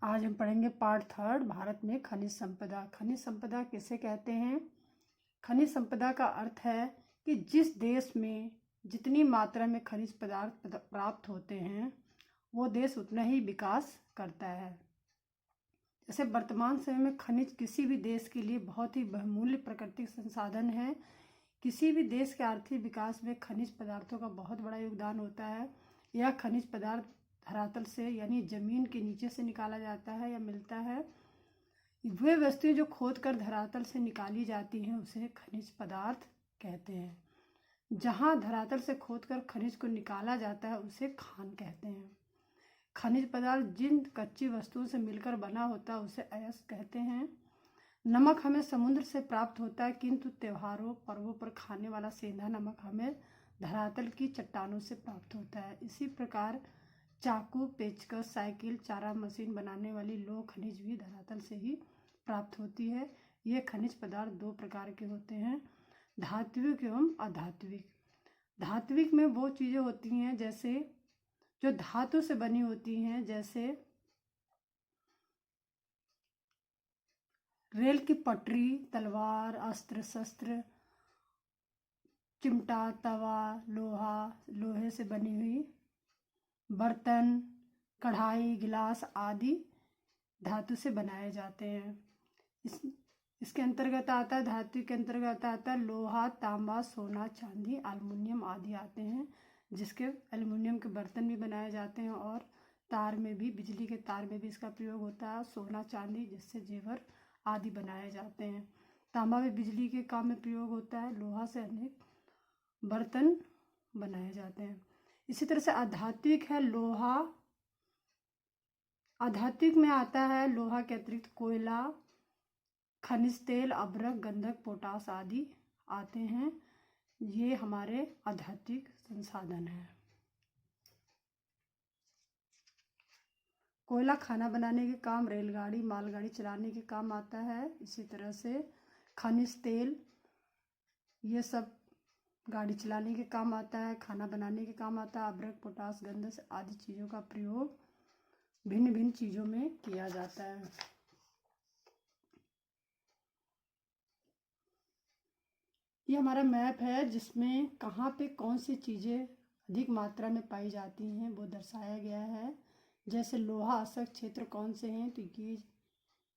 आज हम पढ़ेंगे पार्ट थर्ड, भारत में खनिज संपदा। खनिज संपदा किसे कहते हैं? खनिज संपदा का अर्थ है कि जिस देश में जितनी मात्रा में खनिज पदार्थ प्राप्त होते हैं वो देश उतना ही विकास करता है। जैसे वर्तमान समय में खनिज किसी भी देश के लिए बहुत ही बहुमूल्य प्राकृतिक संसाधन है। किसी भी देश के आर्थिक विकास में खनिज पदार्थों का बहुत बड़ा योगदान होता है। यह खनिज पदार्थ धरातल से यानी जमीन के नीचे से निकाला जाता है या मिलता है। वे वस्तुएं जो खोद कर धरातल से निकाली जाती हैं उसे खनिज पदार्थ कहते हैं। जहां धरातल से खोद कर खनिज को निकाला जाता है उसे खान कहते हैं। खनिज पदार्थ जिन कच्ची वस्तुओं से मिलकर बना होता है उसे अयस्क कहते हैं। नमक हमें समुद्र से प्राप्त होता है, किंतु त्योहारों पर्वों पर खाने वाला सेंधा नमक हमें धरातल की चट्टानों से प्राप्त होता है। इसी प्रकार चाकू, पेचकस, साइकिल, चारा मशीन बनाने वाली लौह खनिज भी धरातल से ही प्राप्त होती है। ये खनिज पदार्थ दो प्रकार के होते हैं, धात्विक एवं अधात्विक। धात्विक में वो चीज़ें होती हैं जैसे जो धातु से बनी होती हैं, जैसे रेल की पटरी, तलवार, अस्त्र शस्त्र, चिमटा, तवा, लोहा, लोहे से बनी हुई बर्तन, कढ़ाई, गिलास आदि धातु से बनाए जाते हैं। इसके अंतर्गत आता है, धातु के अंतर्गत आता है लोहा, तांबा, सोना, चांदी, एल्युमिनियम आदि आते हैं, जिसके एल्युमिनियम के बर्तन भी बनाए जाते हैं और तार में भी, बिजली के तार में भी इसका प्रयोग होता है। सोना, चांदी जिससे जेवर आदि बनाए जाते हैं। तांबा भी बिजली के काम में प्रयोग होता है। लोहा से अनेक बर्तन बनाए जाते हैं। इसी तरह से आध्यात्मिक है लोहा। आध्यात्मिक में आता है लोहा के अतिरिक्त कोयला, खनिज तेल, अभ्रक, गंधक, पोटास आदि आते हैं। ये हमारे आध्यात्मिक संसाधन हैं। कोयला खाना बनाने के काम, रेलगाड़ी, मालगाड़ी चलाने के काम आता है। इसी तरह से खनिज तेल ये सब गाड़ी चलाने के काम आता है, खाना बनाने के काम आता है। अभ्रक, पोटास, गंधक आदि चीज़ों का प्रयोग भिन्न भिन्न चीज़ों में किया जाता है। ये हमारा मैप है जिसमें कहाँ पे कौन सी चीज़ें अधिक मात्रा में पाई जाती हैं वो दर्शाया गया है। जैसे लोहा अशक्त क्षेत्र कौन से हैं, तो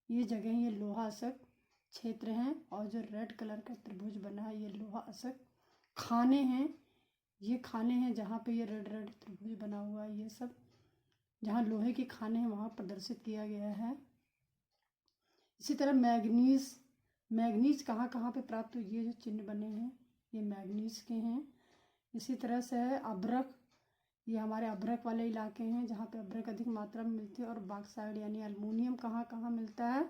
ये जगह ये लोहा अशक्त क्षेत्र हैं। और जो रेड कलर का त्रिभुज बना है ये लोहा अशक्त खाने हैं। ये खाने हैं जहाँ पे ये रेड रेड त्रिभुज बना हुआ है, ये सब जहाँ लोहे के खाने हैं वहाँ प्रदर्शित किया गया है। इसी तरह मैग्नीज कहाँ कहाँ पे प्राप्त हुई, ये जो चिन्ह बने हैं ये मैग्नीज के हैं। इसी तरह से है अभ्रक, ये हमारे अभ्रक वाले इलाके हैं जहाँ पे अभ्रक अधिक मात्रा में मिलती है। और बॉक्साइट यानी अल्मुनियम कहाँ कहाँ मिलता है,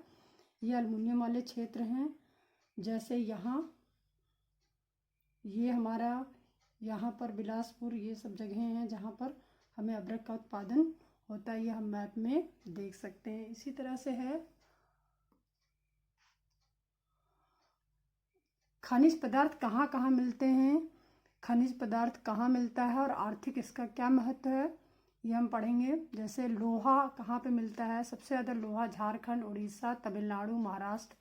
ये अल्मुनियम वाले क्षेत्र हैं। जैसे यहाँ ये हमारा यहाँ पर बिलासपुर, ये सब जगह हैं जहाँ पर हमें अभ्रक का उत्पादन होता है। ये हम मैप में देख सकते हैं। इसी तरह से है खनिज पदार्थ कहाँ कहाँ मिलते हैं, खनिज पदार्थ कहाँ मिलता है और आर्थिक इसका क्या महत्व है ये हम पढ़ेंगे। जैसे लोहा कहाँ पे मिलता है, सबसे ज़्यादा लोहा झारखंड, उड़ीसा, तमिलनाडु, महाराष्ट्र,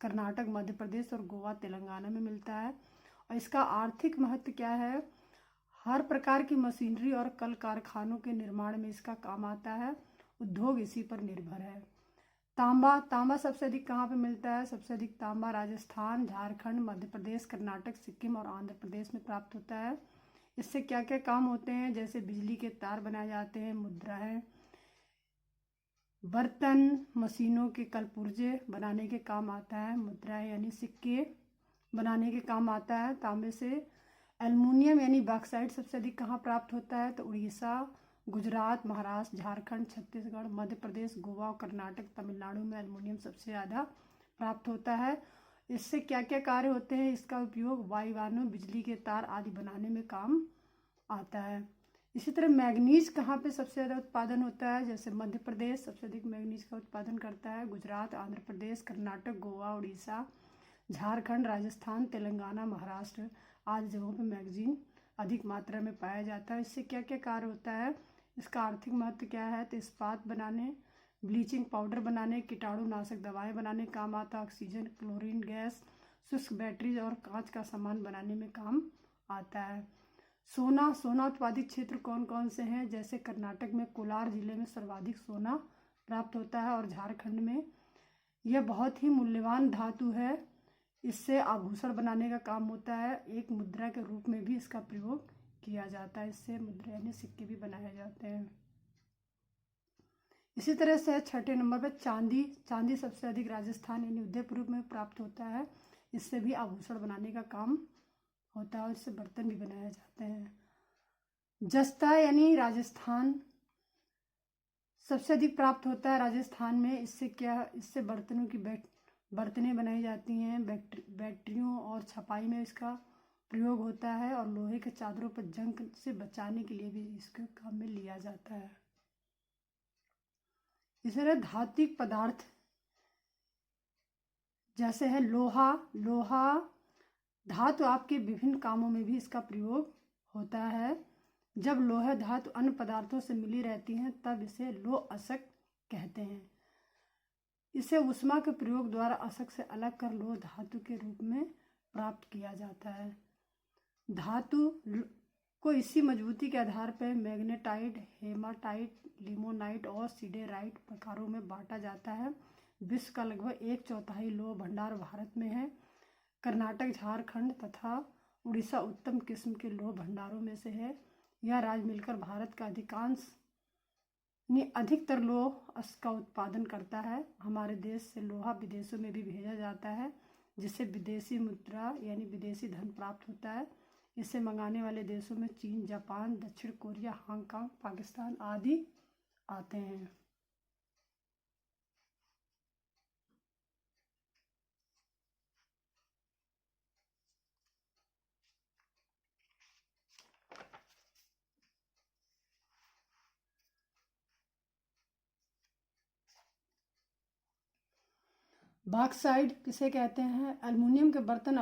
कर्नाटक, मध्य प्रदेश और गोवा, तेलंगाना में मिलता है। और इसका आर्थिक महत्व क्या है, हर प्रकार की मशीनरी और कल कारखानों के निर्माण में इसका काम आता है। उद्योग इसी पर निर्भर है। तांबा सबसे अधिक कहाँ पे मिलता है, सबसे अधिक तांबा राजस्थान, झारखंड, मध्य प्रदेश, कर्नाटक, सिक्किम और आंध्र प्रदेश में प्राप्त होता है। इससे क्या क्या काम होते हैं, जैसे बिजली के तार बनाए जाते हैं, मुद्राएं, बर्तन, मशीनों के कलपुर्जे बनाने के काम आता है, मुद्राएं यानी सिक्के बनाने के काम आता है। तांबे से एल्युमिनियम यानी बॉक्साइट सबसे अधिक कहाँ प्राप्त होता है, तो उड़ीसा, गुजरात, महाराष्ट्र, झारखंड, छत्तीसगढ़, मध्य प्रदेश, गोवा और कर्नाटक, तमिलनाडु में एल्युमिनियम सबसे ज़्यादा प्राप्त होता है। इससे क्या क्या कार्य होते हैं, इसका उपयोग वायुयानों, बिजली के तार आदि बनाने में काम आता है। इसी तरह मैग्नीज कहाँ पे सबसे ज़्यादा उत्पादन होता है, जैसे मध्य प्रदेश सबसे अधिक मैग्नीज का उत्पादन करता है। गुजरात, आंध्र प्रदेश, कर्नाटक, गोवा, उड़ीसा, झारखंड, राजस्थान, तेलंगाना, महाराष्ट्र आदि जगहों पर मैग्नीज अधिक मात्रा में पाया जाता है। इससे क्या क्या कार्य होता है, इसका आर्थिक महत्व क्या है, तो इस्पात बनाने, ब्लीचिंग पाउडर बनाने, कीटाणुनाशक दवाएं बनाने काम आता है। ऑक्सीजन, क्लोरीन गैस, शुष्क बैटरीज और कांच का सामान बनाने में काम आता है। सोना उत्पादित क्षेत्र कौन कौन से हैं? जैसे कर्नाटक में कोलार जिले में सर्वाधिक सोना प्राप्त होता है और झारखंड में। यह बहुत ही मूल्यवान धातु है, इससे आभूषण बनाने का काम होता है। एक मुद्रा के रूप में भी इसका प्रयोग किया जाता है, इससे मुद्रा यानी सिक्के भी बनाए जाते हैं। इसी तरह से छठे नंबर पर चांदी सबसे अधिक राजस्थान यानी उदयपुर में प्राप्त होता है, इससे भी आभूषण बनाने का काम होता है और इससे बर्तन भी बनाए जाते हैं। जस्ता यानी राजस्थान सबसे अधिक प्राप्त होता है राजस्थान में। इससे बर्तनों की बर्तनें बनाई जाती हैं। बैटरियों और छपाई में इसका प्रयोग होता है और लोहे के चादरों पर जंग से बचाने के लिए भी इसके काम में लिया जाता है। इसी तरह धात्विक पदार्थ जैसे है लोहा धातु आपके विभिन्न कामों में भी इसका प्रयोग होता है। जब लोहा धातु अन्य पदार्थों से मिली रहती हैं तब इसे लोह अशक कहते हैं। इसे उष्मा के प्रयोग द्वारा अशक से अलग कर लोह धातु के रूप में प्राप्त किया जाता है। धातु को इसी मजबूती के आधार पर मैग्नेटाइट, हेमाटाइट, लिमोनाइट और सिडेराइट प्रकारों में बांटा जाता है। विश्व का लगभग 1/4 लोह भंडार भारत में है। कर्नाटक, झारखंड तथा उड़ीसा उत्तम किस्म के लोह भंडारों में से है। यह राज्य मिलकर भारत का अधिकतर लोह का उत्पादन करता है। हमारे देश से लोहा विदेशों में भी भेजा जाता है, जिससे विदेशी मुद्रा यानी विदेशी धन प्राप्त होता है। इसे मंगाने वाले देशों में चीन, जापान, दक्षिण कोरिया, हांगकांग, पाकिस्तान आदि आते हैं। बॉक्साइट किसे कहते हैं? एल्युमिनियम के बर्तन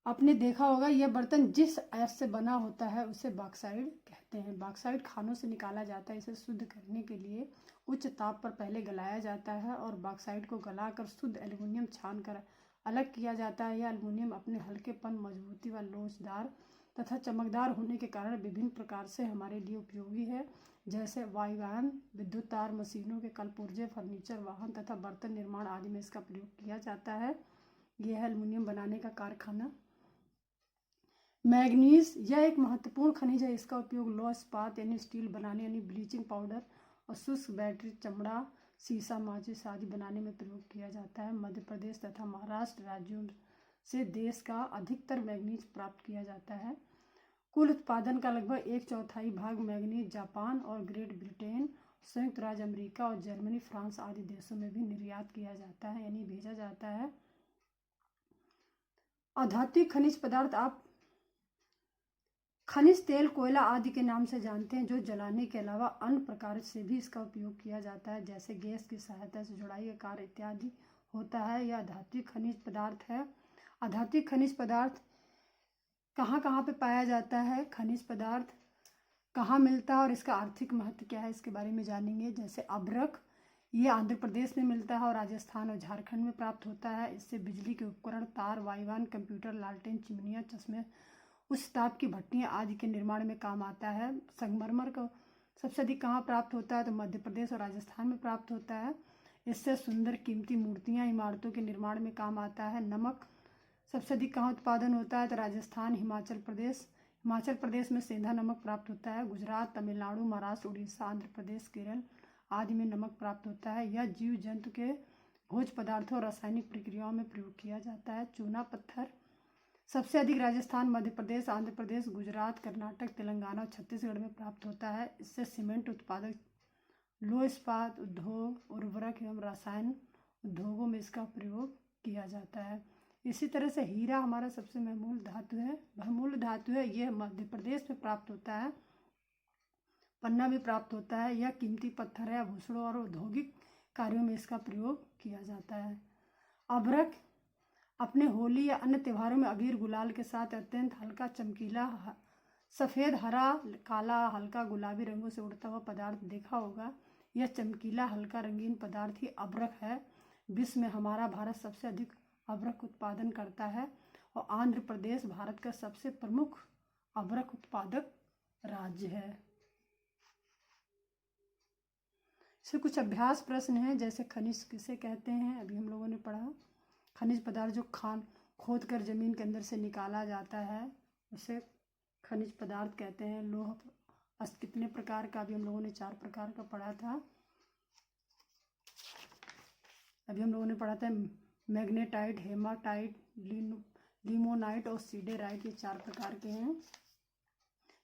आपने देखा होगा। यह बर्तन जिस अयस्क से बना होता है उसे बॉक्साइट कहते हैं। बॉक्साइट खानों से निकाला जाता है। इसे शुद्ध करने के लिए उच्च ताप पर पहले गलाया जाता है और बॉक्साइट को गलाकर शुद्ध एल्युमिनियम छानकर अलग किया जाता है। यह एल्युमिनियम अपने हल्केपन, मजबूती व लोचदार तथा चमकदार होने के कारण विभिन्न प्रकार से हमारे लिए उपयोगी है, जैसे वायुयान, विद्युत तार मशीनों के कलपुर्जे, फर्नीचर, वाहन तथा बर्तन निर्माण आदि में इसका प्रयोग किया जाता है। यह है एल्युमिनियम बनाने का कारखाना। मैग्नीज यह एक महत्वपूर्ण खनिज है। इसका उपयोग लौह इस्पात यानी स्टील बनाने यानी ब्लीचिंग पाउडर और शुष्क बैटरी, चमड़ा, शीशा, माचिस आदि बनाने में प्रयोग किया जाता है। मध्य प्रदेश तथा महाराष्ट्र राज्यों से देश का अधिकतर मैग्नीज प्राप्त किया जाता है। कुल उत्पादन का लगभग 1/4 भाग मैग्नीज जापान और ग्रेट ब्रिटेन, संयुक्त राज्य अमेरिका और जर्मनी, फ्रांस आदि देशों में भी निर्यात किया जाता है यानी भेजा जाता है। अधात्विक खनिज पदार्थ आप खनिज तेल, कोयला आदि के नाम से जानते हैं, जो जलाने के अलावा अन्य प्रकार से भी इसका उपयोग किया जाता है, जैसे गैस की सहायता से जुड़ाई का कार्य इत्यादि होता है। यह अधात्विक खनिज पदार्थ है। अधात्विक खनिज पदार्थ कहाँ कहाँ पे पाया जाता है? खनिज पदार्थ कहाँ मिलता है और इसका आर्थिक महत्व क्या है, इसके बारे में जानेंगे। जैसे अभ्रक, ये आंध्र प्रदेश में मिलता है और राजस्थान और झारखंड में प्राप्त होता है। इससे बिजली के उपकरण, तार, वायुयान, कंप्यूटर, लालटेन, चिमनियाँ, चश्मे, उच्च ताप की भट्टियाँ आदि के निर्माण में काम आता है। संगमरमर को सबसे अधिक कहाँ प्राप्त होता है? तो मध्य प्रदेश और राजस्थान में प्राप्त होता है। इससे सुंदर कीमती मूर्तियाँ, इमारतों के निर्माण में काम आता है। नमक सबसे अधिक कहाँ उत्पादन होता है? तो राजस्थान, हिमाचल प्रदेश में सेंधा नमक प्राप्त होता है। गुजरात, तमिलनाडु, महाराष्ट्र, उड़ीसा, आंध्र प्रदेश, केरल आदि में नमक प्राप्त होता है। यह जीव जंतु के भोज्य पदार्थों और रासायनिक प्रक्रियाओं में प्रयोग किया जाता है। चूना पत्थर सबसे अधिक राजस्थान, मध्य प्रदेश, आंध्र प्रदेश, गुजरात, कर्नाटक, तेलंगाना और छत्तीसगढ़ में प्राप्त होता है। इससे सीमेंट उत्पादक, लौह इस्पात उद्योग, उर्वरक एवं रसायन उद्योगों में इसका प्रयोग किया जाता है। इसी तरह से हीरा हमारा सबसे बहुमूल्य धातु है। यह मध्य प्रदेश में प्राप्त होता है, पन्ना में प्राप्त होता है। यह कीमती पत्थर है। आभूषणों और औद्योगिक कार्यों में इसका प्रयोग किया जाता है। अभ्रक अपने होली या अन्य त्योहारों में अबीर गुलाल के साथ अत्यंत हल्का सफ़ेद, हरा, काला, हल्का गुलाबी रंगों से उड़ता हुआ पदार्थ देखा होगा। यह चमकीला हल्का रंगीन पदार्थ ही अभ्रक है। विश्व में हमारा भारत सबसे अधिक अभ्रक उत्पादन करता है और आंध्र प्रदेश भारत का सबसे प्रमुख अभ्रक उत्पादक राज्य है। इससे कुछ अभ्यास प्रश्न हैं, जैसे खनिज किसे कहते हैं, अभी हम लोगों ने पढ़ा। खनिज पदार्थ जो खोद कर जमीन के अंदर से निकाला जाता है उसे खनिज पदार्थ कहते हैं। लोह कितने प्रकार का, अभी हम लोगों ने 4 प्रकार का पढ़ा था। अभी हम लोगों ने पढ़ा था मैग्नेटाइट, हेमाटाइट, लिमोनाइट और सीडेराइट, ये 4 प्रकार के हैं।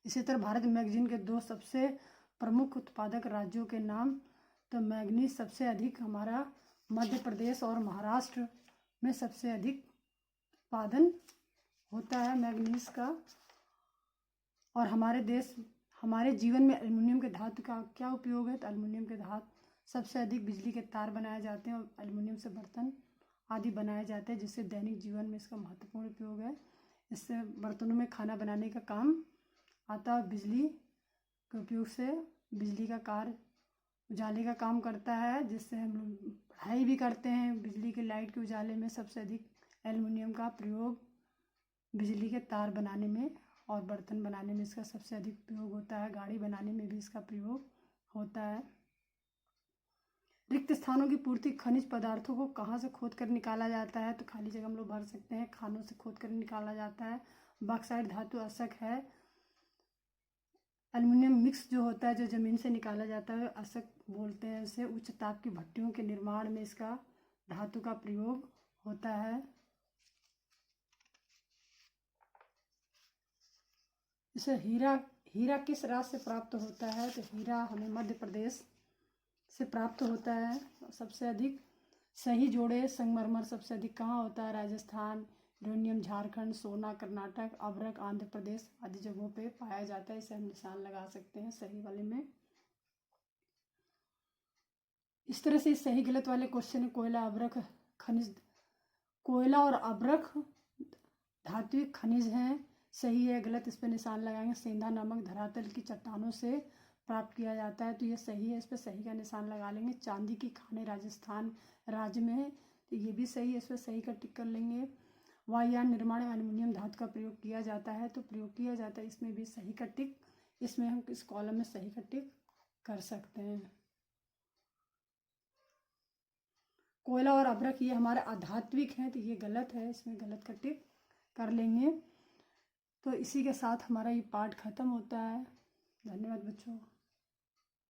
इसी तरह भारत मैगजीन के 2 सबसे प्रमुख उत्पादक राज्यों के नाम, तो मैग्नीज सबसे अधिक हमारा मध्य प्रदेश और महाराष्ट्र में सबसे अधिक उत्पादन होता है मैग्नीज का। और हमारे जीवन में एल्युमिनियम के धातु का क्या उपयोग है, तो एल्युमिनियम के धातु सबसे अधिक बिजली के तार बनाए जाते हैं और एल्युमिनियम से बर्तन आदि बनाए जाते हैं, जिससे दैनिक जीवन में इसका महत्वपूर्ण उपयोग है। इससे बर्तनों में खाना बनाने का काम आता है। बिजली के उपयोग से बिजली का कार्य उजाले का काम करता है, जिससे हम लोग पढ़ाई भी करते हैं। बिजली की लाइट के उजाले में सबसे अधिक एल्युमिनियम का प्रयोग बिजली के तार बनाने में और बर्तन बनाने में इसका सबसे अधिक प्रयोग होता है। गाड़ी बनाने में भी इसका प्रयोग होता है। रिक्त स्थानों की पूर्ति खनिज पदार्थों को कहाँ से खोद कर निकाला जाता है, तो खाली जगह हम लोग भर सकते हैं, खानों से खोद कर निकाला जाता है। बॉक्साइट धातु अशक है। एल्युमिनियम मिक्स जो होता है, जो ज़मीन से निकाला जाता है, अशक बोलते हैं इसे। उच्च ताप की भट्टियों के निर्माण में इसका धातु का प्रयोग होता है। इसे हीरा किस राज्य से प्राप्त होता है, तो हीरा हमें मध्य प्रदेश से प्राप्त होता है सबसे अधिक। सही जोड़े संगमरमर सबसे अधिक कहाँ होता है, राजस्थान, यूरेनियम झारखंड, सोना कर्नाटक, अभ्रक आंध्र प्रदेश आदि जगहों पे पाया जाता है। इसे हम निशान लगा सकते हैं सही वाले में। इस तरह से सही गलत वाले क्वेश्चन है। कोयला अभ्रक खनिज, कोयला और अभ्रक धात्विक खनिज हैं, सही है। गलत इस पर निशान लगाएंगे। सेंधा नमक धरातल की चट्टानों से प्राप्त किया जाता है, तो ये सही है, इस पर सही का निशान लगा लेंगे। चांदी की खानें राजस्थान राज्य में है, तो ये भी सही है, इस पर सही का टिक कर लेंगे। वायुयान निर्माण में एल्युमिनियम धातु का प्रयोग किया जाता है, तो प्रयोग किया जाता है, इसमें भी सही का टिक, इसमें हम इस कॉलम में सही का टिक कर सकते हैं। कोयला और अभ्रक ये हमारे आधात्विक हैं, तो ये गलत है, इसमें गलत का टिक कर लेंगे। तो इसी के साथ हमारा ये पाठ खत्म होता है। धन्यवाद बच्चों।